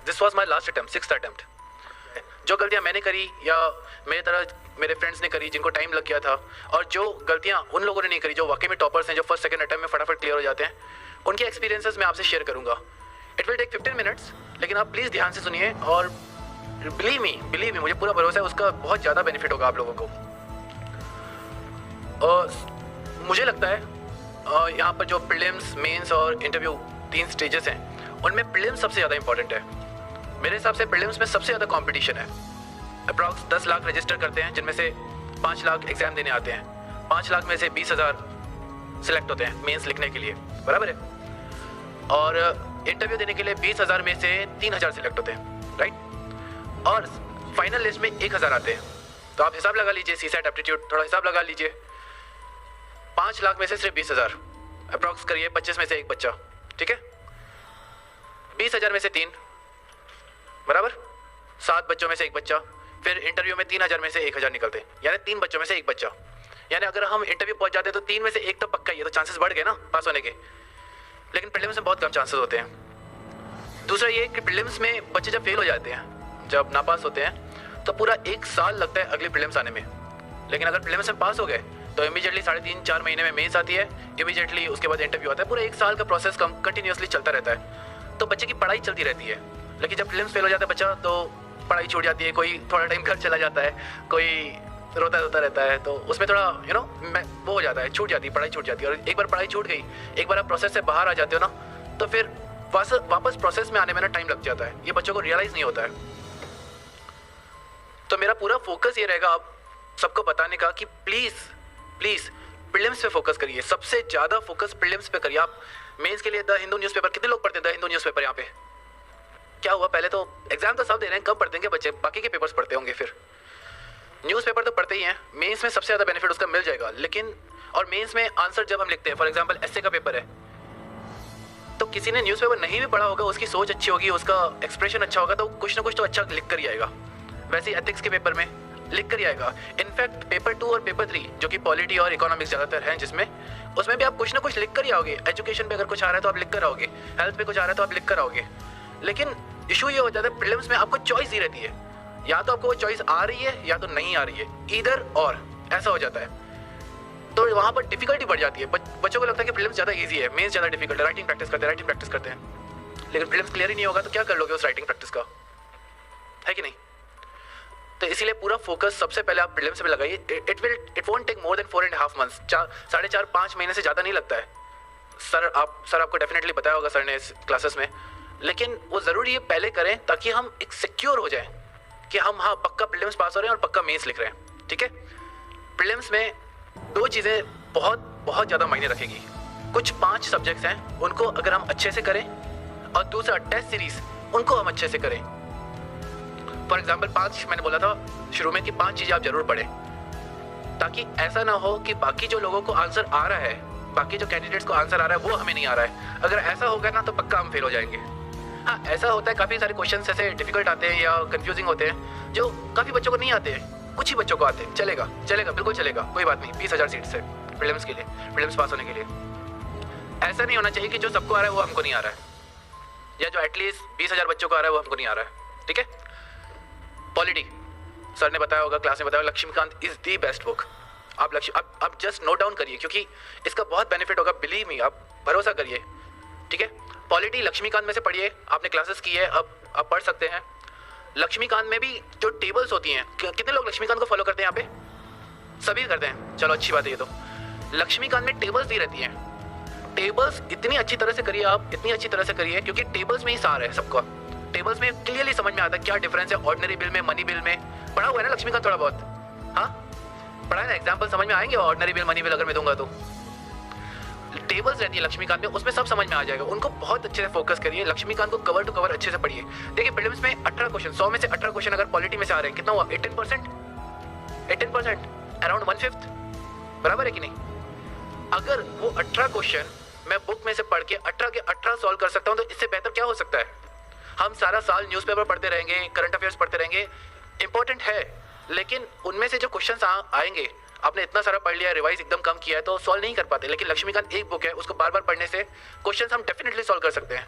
This was my last attempt, 6th attempt. जो गलतियाँ मैंने करी या मेरे तरह मेरे फ्रेंड्स ने करी जिनको टाइम लग गया था, और जो गलतियाँ उन लोगों ने नहीं करी जो वाकई में टॉपर्स हैं, जो फर्स्ट सेकंड अटैम्प्ट में फटाफट क्लियर हो जाते हैं, उनके एक्सपीरियंसेस मैं आपसे शेयर करूँगा। इट विल टेक 15 मिनट्स, लेकिन आप प्लीज़ ध्यान से सुनिए और बिलीव मी, मुझे पूरा भरोसा है उसका बहुत ज़्यादा बेनिफिट होगा आप लोगों को। मुझे लगता है यहाँ पर जो प्रीलिम्स, मेंस और इंटरव्यू 3 स्टेजेस हैं, उनमें प्रीलिम्स सबसे ज़्यादा इंपॉर्टेंट है। मेरे हिसाब से प्रीलिम्स में सबसे ज़्यादा कंपटीशन है। अप्रॉक्स 10 लाख रजिस्टर करते हैं, जिनमें से 5 लाख एग्ज़ाम देने आते हैं। 5 लाख में से 20,000 सिलेक्ट होते हैं मेंस लिखने के लिए, बराबर है। और इंटरव्यू देने के लिए 20,000 में से 3,000 सिलेक्ट होते हैं, राइट। और फाइनल लिस्ट में 1,000 आते हैं। तो आप हिसाब लगा लीजिए, सीसेट एप्टीट्यूड थोड़ा हिसाब लगा लीजिए। 5 लाख में से सिर्फ 20,000, अप्रॉक्स करिए 25 में से एक बच्चा, ठीक है। 20,000 में से 3, बराबर 7 बच्चों में से एक बच्चा। फिर इंटरव्यू में 3,000 में से 1,000 निकलते हैं, यानी 3 बच्चों में से एक बच्चा। यानी अगर हम इंटरव्यू पहुंच जाते हैं तो 3 में से एक तो पक्का ही है, तो चांसेस बढ़ गए ना पास होने के। लेकिन प्रीलिम्स में बहुत कम चांसेस होते हैं। दूसरा ये कि प्रीलिम्स में बच्चे जब फेल हो जाते हैं, जब नापास होते हैं, तो पूरा 1 साल लगता है अगले प्रीलिम्स आने में। लेकिन अगर प्रीलिम्स में पास हो गए तो इमीडिएटली 3.5-4 महीने में मेंस आती है, इमीडिएटली उसके बाद इंटरव्यू आता है। पूरा 1 साल का प्रोसेस कंटिन्यूसली चलता रहता है, तो बच्चे की पढ़ाई चलती रहती है। लेकिन जब प्रीलिम्स फेल हो जाता है बच्चा, तो पढ़ाई छूट जाती है। कोई थोड़ा टाइम घर चला जाता है, कोई रोता रहता है, तो उसमें थोड़ा वो हो जाता है, छूट जाती है, पढ़ाई छूट जाती है। और एक बार पढ़ाई छूट गई, एक बार आप प्रोसेस से बाहर आ जाते हो ना, तो फिर वापस प्रोसेस में आने में ना टाइम लग जाता है। ये बच्चों को रियलाइज़ नहीं होता है। तो मेरा पूरा फोकस ये रहेगा आप सबको बताने का कि प्लीज़ प्रीलिम्स पे फोकस करिए। सबसे ज़्यादा फोकस प्रीलिम्स पे करिए। आप मेंस के लिए द हिंदू न्यूज़पेपर, कितने लोग पढ़ते हैं द हिंदू न्यूज़पेपर यहाँ पे? क्या हुआ, पहले तो एग्जाम तो सब दे रहे हैं, कम पढ़ते हैं बच्चे, बाकी के पेपर्स पढ़ते होंगे। फिर न्यूज़पेपर तो पढ़ते ही हैं। मेंस में सबसे ज़्यादा बेनिफिट उसका मिल जाएगा। लेकिन और मेंस में आंसर जब हम लिखते हैं, फॉर एग्जांपल एस्से का पेपर है, तो किसी ने न्यूज़पेपर नहीं भी पढ़ा होगा, उसकी सोच अच्छी होगी, उसका एक्सप्रेशन अच्छा होगा, तो कुछ ना कुछ तो अच्छा लिख कर ही आएगा। वैसे ही एथिक्स के पेपर में लिख कर ही आएगा। इनफैक्ट पेपर 2 और पेपर 3 जो कि पॉलिटी और इकोनॉमिक्स ज़्यादातर हैं, जिसमें उसमें भी आप कुछ ना कुछ लिख कर ही आओगे। एजुकेशन पे अगर कुछ आ रहा है तो आप लिख कर आओगे, हेल्थ पे कुछ आ रहा है तो आप लिख कर आओगे। लेकिन इशू ये हो जाता है प्रीलिम्स में आपको चॉइस ही रहती है, या तो आपको वो चॉइस आ रही है या तो नहीं आ रही है, ईदर और ऐसा हो जाता है। तो वहाँ पर डिफिकल्टी बढ़ जाती है। बच्चों को लगता है कि प्रीलिम्स ज़्यादा इजी है, मेंस ज़्यादा डिफिकल्ट है। राइटिंग प्रैक्टिस करते हैं, लेकिन प्रीलिम्स क्लियर ही नहीं होगा तो क्या कर लोगे उस राइटिंग प्रैक्टिस का, है कि नहीं। तो इसीलिए पूरा फोकस सबसे पहले आप प्रीलिम्स पे लगाइए। It won't take more than 4.5 months, 4.5-5 महीने से ज़्यादा नहीं लगता है। सर आपको डेफिनेटली बताया होगा सर ने इस क्लासेस में। लेकिन वो ज़रूरी है पहले करें, ताकि हम एक सिक्योर हो जाए कि हम हाँ पक्का प्रीलिम्स पास हो रहे हैं और पक्का मेंस लिख रहे हैं, ठीक है। प्रीलिम्स में 2 चीज़ें बहुत ज़्यादा मायने रखेगी। कुछ 5 सब्जेक्ट्स हैं, उनको अगर हम अच्छे से करें, और दूसरा टेस्ट सीरीज, उनको हम अच्छे से करें। फॉर एग्जाम्पल 5 मैंने बोला था शुरू में कि 5 चीज़ें आप जरूर पढ़ें, ताकि ऐसा ना हो कि बाकी जो लोगों को आंसर आ रहा है, बाकी जो कैंडिडेट्स को आंसर आ रहा है वो हमें नहीं आ रहा है। अगर ऐसा होगा ना तो पक्का हम फेल हो जाएंगे। हाँ, ऐसा होता है, काफ़ी सारे क्वेश्चन ऐसे डिफिकल्ट आते हैं या कंफ्यूजिंग होते हैं जो काफ़ी बच्चों को नहीं आते हैं, कुछ ही बच्चों को आते हैं। चलेगा, बिल्कुल चलेगा, कोई बात नहीं। 20,000 सीट्स है प्रीलिम्स के लिए, प्रीलिम्स पास होने के लिए। ऐसा नहीं होना चाहिए कि जो सबको आ रहा है वो हमको नहीं आ रहा है, या जो एटलीस्ट 20,000 बच्चों को आ रहा है वो हमको नहीं आ रहा है, ठीक है। पॉलिटी, सर ने बताया होगा, क्लास में बताया, Laxmikanth is the best book. आप जस्ट नोट डाउन करिए, क्योंकि इसका बहुत बेनिफिट होगा, बिलीव मी, आप भरोसा करिए, ठीक है। पॉलिटी लक्ष्मीकांत में से पढ़िए, आपने क्लासेस की है, अब आप पढ़ सकते हैं। लक्ष्मीकांत में भी जो टेबल्स होती हैं, कितने लोग लक्ष्मीकांत को फॉलो करते हैं यहाँ पे? सभी करते हैं, चलो अच्छी बात है। ये तो लक्ष्मीकांत में टेबल्स दी रहती हैं। टेबल्स इतनी अच्छी तरह से करिए आप, इतनी अच्छी तरह से करिए, क्योंकि टेबल्स में ही सार है सबका। टेबल्स में क्लियरली समझ में आता है क्या डिफरेंस है ऑर्डिनरी बिल में, मनी बिल में। पढ़ा हुआ है ना लक्ष्मीकांत थोड़ा बहुत? हाँ पढ़ा है ना, एग्जाम्पल समझ में आएंगे ऑर्डिनरी बिल, मनी बिल अगर मैं दूंगा तो। टेबल्स रहती है लक्ष्मीकांत में, उसमें सब समझ में आ जाएगा। उनको बहुत अच्छे से फोकस करिए, लक्ष्मीकांत को कवर टू कवर अच्छे से पढ़िए। देखिए प्रीलिम्स में 18 क्वेश्चन, 100 में से 18 क्वेश्चन अगर पॉलिटी में से आ रहे हैं, कितना हुआ? 18%, अराउंड 1/5, बराबर है कि नहीं। अगर वो 18 क्वेश्चन मैं बुक में से पढ़ के 18 के 18 सॉल्व कर सकता हूँ, तो इससे बेहतर क्या हो सकता है। हम सारा साल न्यूज़पेपर पढ़ते रहेंगे, करंट अफेयर्स पढ़ते रहेंगे, इंपॉर्टेंट है, लेकिन उनमें से जो क्वेश्चंस आएंगे, आपने इतना सारा पढ़ लिया है, रिवाइज एकदम कम किया है, तो सॉल्व नहीं कर पाते। लेकिन लक्ष्मीकांत एक बुक है, उसको बार बार पढ़ने से क्वेश्चंस हम डेफिनेटली सॉल्व कर सकते हैं।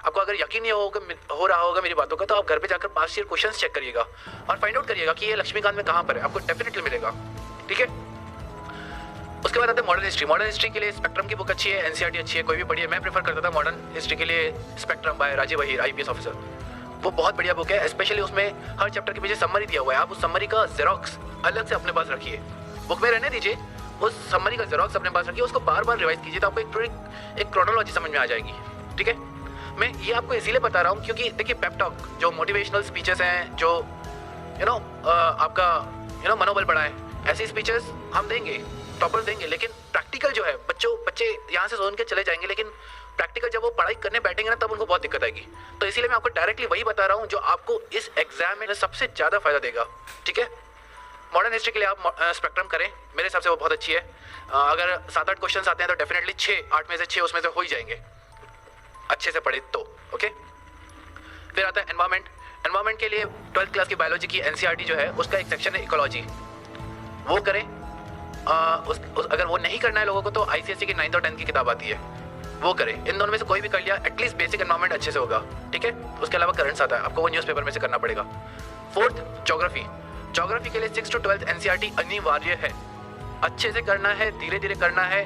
आपको अगर यकीन नहीं हो रहा होगा मेरी बातों का, तो आप घर पे जाकर पास्ट ईयर क्वेश्चंस चेक करिएगा और फाइंड आउट करिएगा कि ये लक्ष्मीकांत में कहाँ पर है, आपको डेफिनेटली मिलेगा। ठीक है, उसके बाद आते हैं मॉडर्न हिस्ट्री। मॉडर्न हिस्ट्री के लिए स्पेक्ट्रम की बुक अच्छी है, एनसीईआरटी अच्छी है, कोई भी पढ़िए। मैं प्रेफर करता था मॉडर्न हिस्ट्री के लिए Spectrum by Rajiv Ahir, IPS officer. वो बहुत बढ़िया बुक है, स्पेशली उसमें हर चैप्टर के पीछे समरी दिया हुआ है। आप उस समरी का जेरोक्स अलग से अपने पास रखिए, बुक में रहने दीजिए, उस समरी का जेरोक्स अपने पास रखिए, उसको बार बार रिवाइज कीजिए, तो आपको एक क्रोनोलॉजी समझ में आ जाएगी। ठीक है, मैं ये आपको इसीलिए बता रहा हूँ क्योंकि देखिए पेप टॉक जो मोटिवेशनल स्पीचेस हैं, जो आपका मनोबल बढ़ाए, ऐसी स्पीचेस हम देंगे, टॉपर्स देंगे, लेकिन प्रैक्टिकल जो है बच्चे यहाँ से सुन के चले जाएंगे, लेकिन प्रैक्टिकल जब वो पढ़ाई करने बैठेंगे ना तब उनको बहुत दिक्कत आएगी। तो इसीलिए मैं आपको डायरेक्टली वही बता रहा हूँ जो आपको इस एग्जाम में सबसे ज़्यादा फायदा देगा। ठीक है, मॉडर्न हिस्ट्री के लिए आप स्पेक्ट्रम करें, मेरे हिसाब से वो बहुत अच्छी है। अगर 7-8 क्वेश्चन आते हैं तो डेफिनेटली 6-8 में से 6 उसमें से हो ही जाएंगे, अच्छे से पढ़े तो। ओके, फिर आता है एनवायरमेंट। एनवायरमेंट के लिए 12th क्लास की बायोलॉजी की एनसीईआरटी जो है उसका एक सेक्शन है इकोलॉजी, वो करें। अगर वो नहीं करना है लोगों को तो आईसीएसई की 9th और 10th की किताब आती है, वो करें। इन दोनों में से कोई भी कर लिया, एटलीस्ट बेसिक एनवायरमेंट अच्छे से होगा। ठीक है, उसके अलावा करंट्स आता है, आपको वो न्यूज़पेपर में से करना पड़ेगा। 4th geography. ज्योग्राफी के लिए 6th to 12th एनसीईआरटी अनिवार्य है, अच्छे से करना है, धीरे धीरे करना है।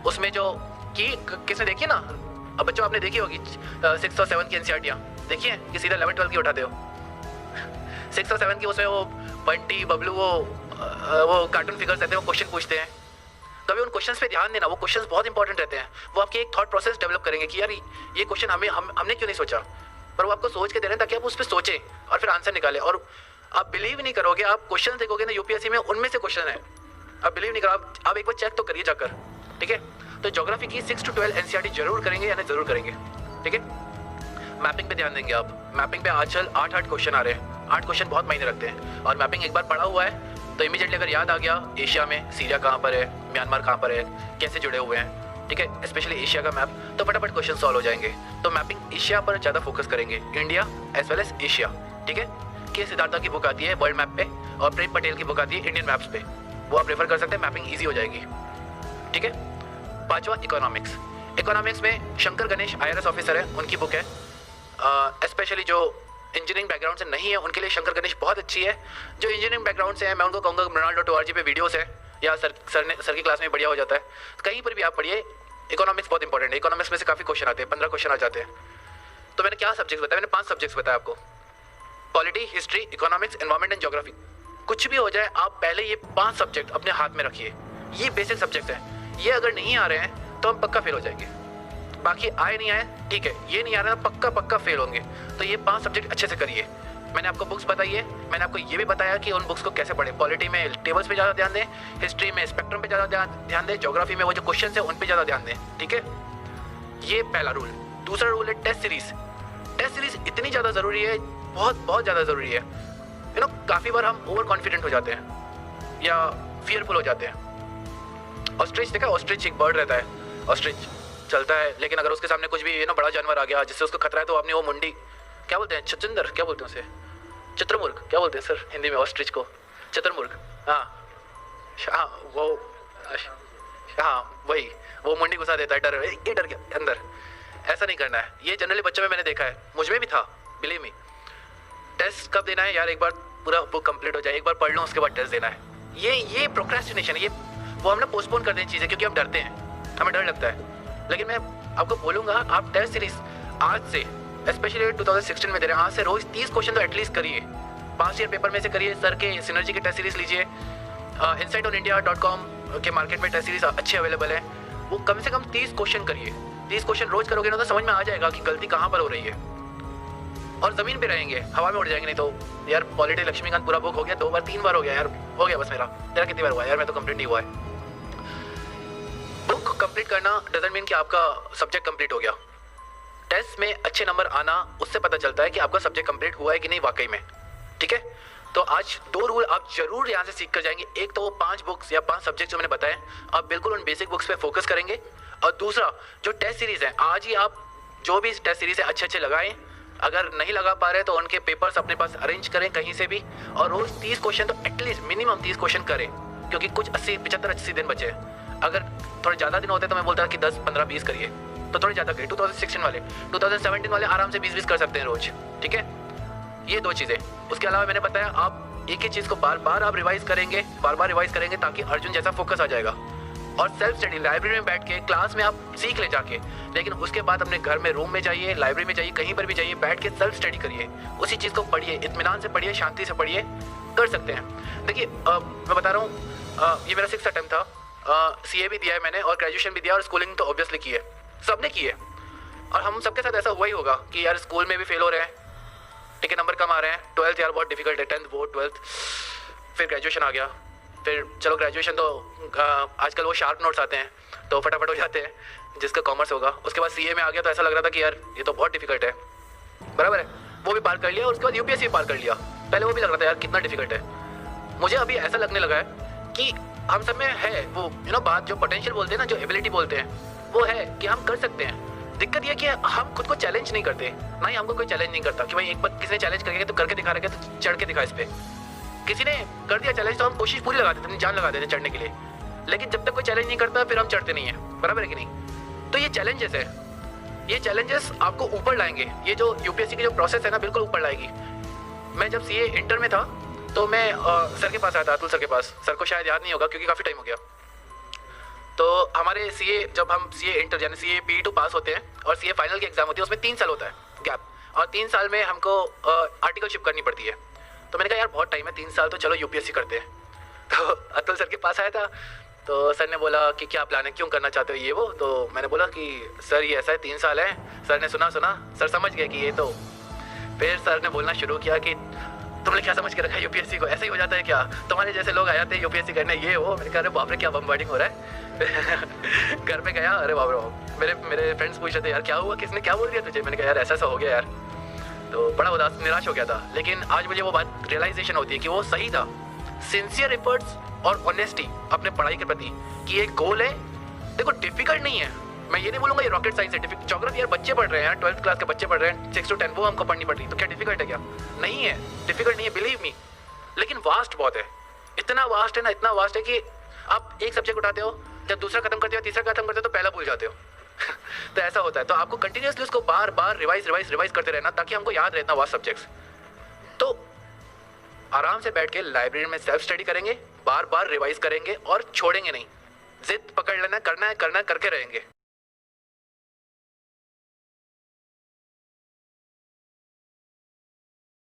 उसमें जो कि किसने देखी ना, अब बच्चों आपने देखी होगी 6th और 7th की एनसीईआरटियाँ देखी हैं कि सीधा 11th 12th की उठाते हो। 6th और 7th की उसमें वो बंटी बबलू वो कार्टून फिगर्स रहते हैं, वो क्वेश्चन पूछते हैं। कभी उन क्वेश्चंस पे ध्यान देना, वो क्वेश्चंस बहुत इंपॉर्टेंट रहते हैं। वो आपकी एक थॉट प्रोसेस डेवलप करेंगे कि यार ये क्वेश्चन हमने क्यों नहीं सोचा, पर वो आपको सोच के दे रहे हैं ताकि आप उस पर सोचें और फिर आंसर निकालें। और आप बिलीव नहीं करोगे, आप क्वेश्चन देखोगे ना यूपीएससी में, उनमें से क्वेश्चन है, आप बिलीव नहीं करो, आप एक बार चेक तो करिए जाकर। ठीक है, तो ज्योग्राफी की 6 to 12 एनसीईआरटी जरूर करेंगे, यानी जरूर करेंगे। ठीक है, मैपिंग पे ध्यान देंगे आप। मैपिंग पे आजकल 8-8 क्वेश्चन आ रहे हैं, 8 क्वेश्चन बहुत मायने रखते हैं। और मैपिंग एक बार पढ़ा हुआ है तो इमीडिएटली अगर याद आ गया एशिया में सीरिया कहाँ पर है, म्यांमार कहाँ पर है, कैसे जुड़े हुए हैं, ठीक है, स्पेशली एशिया का मैप, तो फटाफट क्वेश्चन सॉल्व हो जाएंगे। तो मैपिंग एशिया पर ज़्यादा फोकस करेंगे, India as well as Asia. ठीक है, के सिद्धार्था की बुक आती है वर्ल्ड मैप पे और प्रेम पटेल की बुक आती है इंडियन मैप्स पे, वो आप रेफर कर सकते हैं, मैपिंग ईजी हो जाएगी। ठीक है, 5वां इकोनॉमिक्स। इकोनॉमिक्स में शंकर गणेश IRS ऑफिसर है, उनकी बुक है। स्पेशली जो इंजीनियरिंग बैकग्राउंड से नहीं है उनके लिए शंकर गणेश बहुत अच्छी है। जो इंजीनियरिंग बैकग्राउंड से है मैं उनको कहूँगा Ronaldo.org पे वीडियोस है, या सर की क्लास में बढ़िया हो जाता है, कहीं पर भी आप पढ़िए। इकोनॉमिक्स बहुत इंपॉर्टेंट है, इकोनॉमिक्स में से काफ़ी क्वेश्चन आते हैं, 15 क्वेश्चन आ जाते हैं। तो मैंने क्या सब्जेक्ट्स बताया, मैंने 5 सब्जेक्ट्स बताया आपको, polity, history, economics, environment and geography. कुछ भी हो जाए आप पहले ये 5 सब्जेक्ट अपने हाथ में रखिए, ये बेसिक सब्जेक्ट हैं। ये अगर नहीं आ रहे हैं तो हम पक्का फेल हो जाएंगे, बाकी आए नहीं आए ठीक है, ये नहीं आ रहा तो पक्का फेल होंगे। तो ये 5 सब्जेक्ट अच्छे से करिए। मैंने आपको बुक्स बताई है, मैंने आपको ये भी बताया कि उन बुक्स को कैसे पढ़ें। पॉलिटी में टेबल्स पे ज़्यादा ध्यान दें, हिस्ट्री में स्पेक्ट्रम पे ज़्यादा ध्यान दें, ज्योग्राफी में वो जो क्वेश्चन है उन पे ज़्यादा ध्यान दें। ठीक है, ये पहला रूल। दूसरा रूल है टेस्ट सीरीज। टेस्ट सीरीज इतनी ज़्यादा ज़रूरी है, बहुत ज़्यादा ज़रूरी है। काफ़ी बार हम ओवर कॉन्फिडेंट हो जाते हैं या फियरफुल हो जाते हैं। ऑस्ट्रिच देखा, ऑस्ट्रिच एक बर्ड रहता है, ऑस्ट्रिच चलता है, लेकिन अगर उसके सामने कुछ भी बड़ा जानवर आ गया जिससे उसको खतरा है तो आपने वो मुंडी, क्या बोलते हैं, छछूंदर, क्या बोलते हैं उसे, चतुर्मुर्ग, क्या बोलते हैं सर हिंदी में ऑस्ट्रिच को, चतुर्मुर्ग, हाँ वही, वो मुंडी घुसा देता है, डर ये डर गया अंदर। ऐसा नहीं करना है, ये जनरली बच्चों में मैंने देखा है, मुझ में भी था, बिलीव मी। टेस्ट कब देना है यार, एक बार पूरा बुक कंप्लीट हो जाए, एक बार पढ़ लो उसके बाद टेस्ट देना है। ये प्रोक्रेस्टिनेशन, ये वो हम ना पोस्टपोन कर दें चीज़ें क्योंकि हम डरते हैं, हमें डर लगता है। लेकिन मैं आपको बोलूँगा आप टेस्ट सीरीज आज से, स्पेशली 2016 में दे रहे हैं, आज से रोज 30 क्वेश्चन तो एटलीस्ट करिए, पास्ट ईयर पेपर में से करिए। सर के सिनर्जी की टेस्ट सीरीज लीजिए, insightonIndia.com के मार्केट में टेस्ट सीरीज अच्छे अवेलेबल है, वो कम से कम 30 क्वेश्चन करिए। 30 क्वेश्चन रोज करोगे ना तो समझ में आ जाएगा कि गलती कहाँ पर हो रही है, और ज़मीन पे रहेंगे, हवा में उड़ जाएंगे। नहीं तो यार पॉलिटी लक्ष्मीकांत पूरा बुक हो गया, 2 बार 3 बार हो गया यार, हो गया बस मेरा। तेरा कितनी बार हुआ यार, मैं तो कंप्लीट नहीं हुआ है। बुक कंप्लीट करना डजंट मीन कि आपका सब्जेक्ट कंप्लीट हो गया। टेस्ट में अच्छे नंबर आना, उससे पता चलता है कि आपका सब्जेक्ट कंप्लीट हुआ है कि नहीं वाकई में। ठीक है, तो आज 2 रूल आप जरूर यहाँ से सीख कर जाएंगे। एक तो वो 5 बुक्स या 5 सब्जेक्ट जो मैंने बताए, आप बिल्कुल उन बेसिक बुक्स पे फोकस करेंगे। और दूसरा जो टेस्ट सीरीज है, आज ही आप जो भी टेस्ट सीरीज है अच्छे लगाएं। अगर नहीं लगा पा रहे तो उनके पेपर्स अपने पास अरेंज करें कहीं से भी, और रोज 30 क्वेश्चन तो एटलीस्ट मिनिमम 30 क्वेश्चन करें, क्योंकि कुछ 75-80 दिन बचे हैं। अगर थोड़े ज़्यादा दिन होते तो मैं बोलता कि 10, 15, 20 करिए, तो थोड़ी ज़्यादा करिए। 2016 वाले, 2017 वाले आराम से 20-20 कर सकते हैं रोज, ठीक है। ये 2 चीज़ें। उसके अलावा मैंने बताया आप एक ही चीज़ को बार बार आप रिवाइज करेंगे, बार बार रिवाइज करेंगे ताकि अर्जुन जैसा फोकस आ जाएगा। और सेल्फ स्टडी, लाइब्रेरी में बैठ के क्लास में आप सीख ले जाके, लेकिन उसके बाद अपने घर में रूम में जाइए, लाइब्रेरी में जाइए, कहीं पर भी जाइए, बैठ के सेल्फ स्टडी करिए, उसी चीज़ को पढ़िए, इत्मीनान से पढ़िए, शांति से पढ़िए, कर सकते हैं। देखिए मैं बता रहा हूँ, ये मेरा 6th अटेम्प्ट था। CA भी दिया है मैंने और ग्रेजुएशन भी दिया और स्कूलिंग तो ऑब्वियसली की है, सबने की है। और हम सबके साथ ऐसा हुआ ही होगा कि यार स्कूल में भी फेल हो रहे हैं, ठीक है, नंबर कम आ रहे हैं, 12th यार बहुत डिफिकल्ट है, 10th बोर्ड, 12th, फिर ग्रेजुएशन आ गया। फिर चलो ग्रेजुएशन तो आजकल वो शार्प नोट्स आते हैं तो फटाफट हो जाते हैं, जिसका कॉमर्स होगा। उसके बाद CA में आ गया तो ऐसा लग रहा था कि यार ये तो बहुत डिफिकल्ट है, बराबर है, वो भी पार कर लिया। और उसके बाद UPSC पार कर लिया। पहले वो भी लग रहा था यार कितना डिफिकल्ट है। मुझे अभी ऐसा लगने लगा है कि हम सब में है वो बात, जो पोटेंशियल बोलते हैं ना, जो एबिलिटी बोलते हैं, वो है कि हम कर सकते हैं। दिक्कत ये कि हम खुद को चैलेंज नहीं करते, ना ही हमको कोई चैलेंज नहीं करता कि भाई एक बार किसी ने चैलेंज करके तो करके दिखा रहा है तो चढ़ के दिखा इस पे। किसी ने कर दिया चैलेंज तो हम कोशिश पूरी लगा देते, अपनी जान लगा देते चढ़ने के लिए, लेकिन जब तक कोई चैलेंज नहीं करता फिर हम चढ़ते नहीं है, बराबर है कि नहीं। तो ये चैलेंजेस है, ये चैलेंजेस आपको ऊपर लाएंगे। ये जो UPSC की जो प्रोसेस है ना, बिल्कुल ऊपर लाएगी। मैं जब CA इंटर में था तो मैं सर के पास आया था, अतुल सर के पास। सर को शायद याद नहीं होगा क्योंकि काफ़ी टाइम हो गया। तो हमारे CA, जब हम CA इंटर यानी CA PE2 पास होते हैं और CA फाइनल की एग्जाम होती है, उसमें 3 साल होता है गैप, और 3 साल में हमको आर्टिकलशिप करनी पड़ती है। तो मैंने कहा यार बहुत टाइम है, 3 साल, तो चलो UPSC करते हैं। तो अतुल सर के पास आया था तो सर ने बोला कि क्या प्लान है, क्यों करना चाहते हो ये वो। तो मैंने बोला कि सर ये ऐसा है, 3 साल है। सर ने सुना, सर समझ गए कि ये तो। फिर सर ने बोलना शुरू किया कि तुमने क्या समझ के रखा है UPSC को, ऐसे ही हो जाता है क्या, तुम्हारे जैसे लोग आ जाते हैं UPSC करने, ये वो। मैंने कहा अरे बाप रे क्या बम्बार्डिंग हो रहा है। घर पे गया, अरे बाप रे, मेरे फ्रेंड्स पूछ रहे थे यार क्या हुआ, किसने क्या बोल दिया तुझे। मैंने कहा यार ऐसा हो गया यार, तो बड़ा उदास निराश हो गया था। लेकिन आज मुझे वो बात रियलाइजेशन होती है कि वो सही था। सिंसियर एफर्ट्स और ऑनेस्टी अपने पढ़ाई के प्रति कि एक गोल है। देखो डिफिकल्ट नहीं है, मैं ये नहीं बोलूंगा ये रॉकेट साइंस है। ज्योग्राफी यार बच्चे पढ़ रहे हैं यार, 12th क्लास के बच्चे पढ़ रहे हैं, 6 to 10 वो हमको पढ़नी पड़ रही, तो क्या डिफिकल्ट है क्या? नहीं है, डिफिकल्ट नहीं है, बिलीव मी। लेकिन वास्ट बहुत है, इतना वास्ट है ना, इतना वास्ट है कि आप एक सब्जेक्ट उठाते हो, जब दूसरा खत्म करते हो, तीसरा खत्म करते हो तो पहला भूल जाते हो। तो ऐसा होता है। तो आपको कंटिन्यूसली उसको बार बार रिवाइज करते रहना ताकि हमको याद रहे इतना वास्ट सब्जेक्ट्स। तो आराम से बैठ के लाइब्रेरी में सेल्फ स्टडी करेंगे, बार बार रिवाइज करेंगे और छोड़ेंगे नहीं। जिद पकड़ लेना, करना है करके रहेंगे।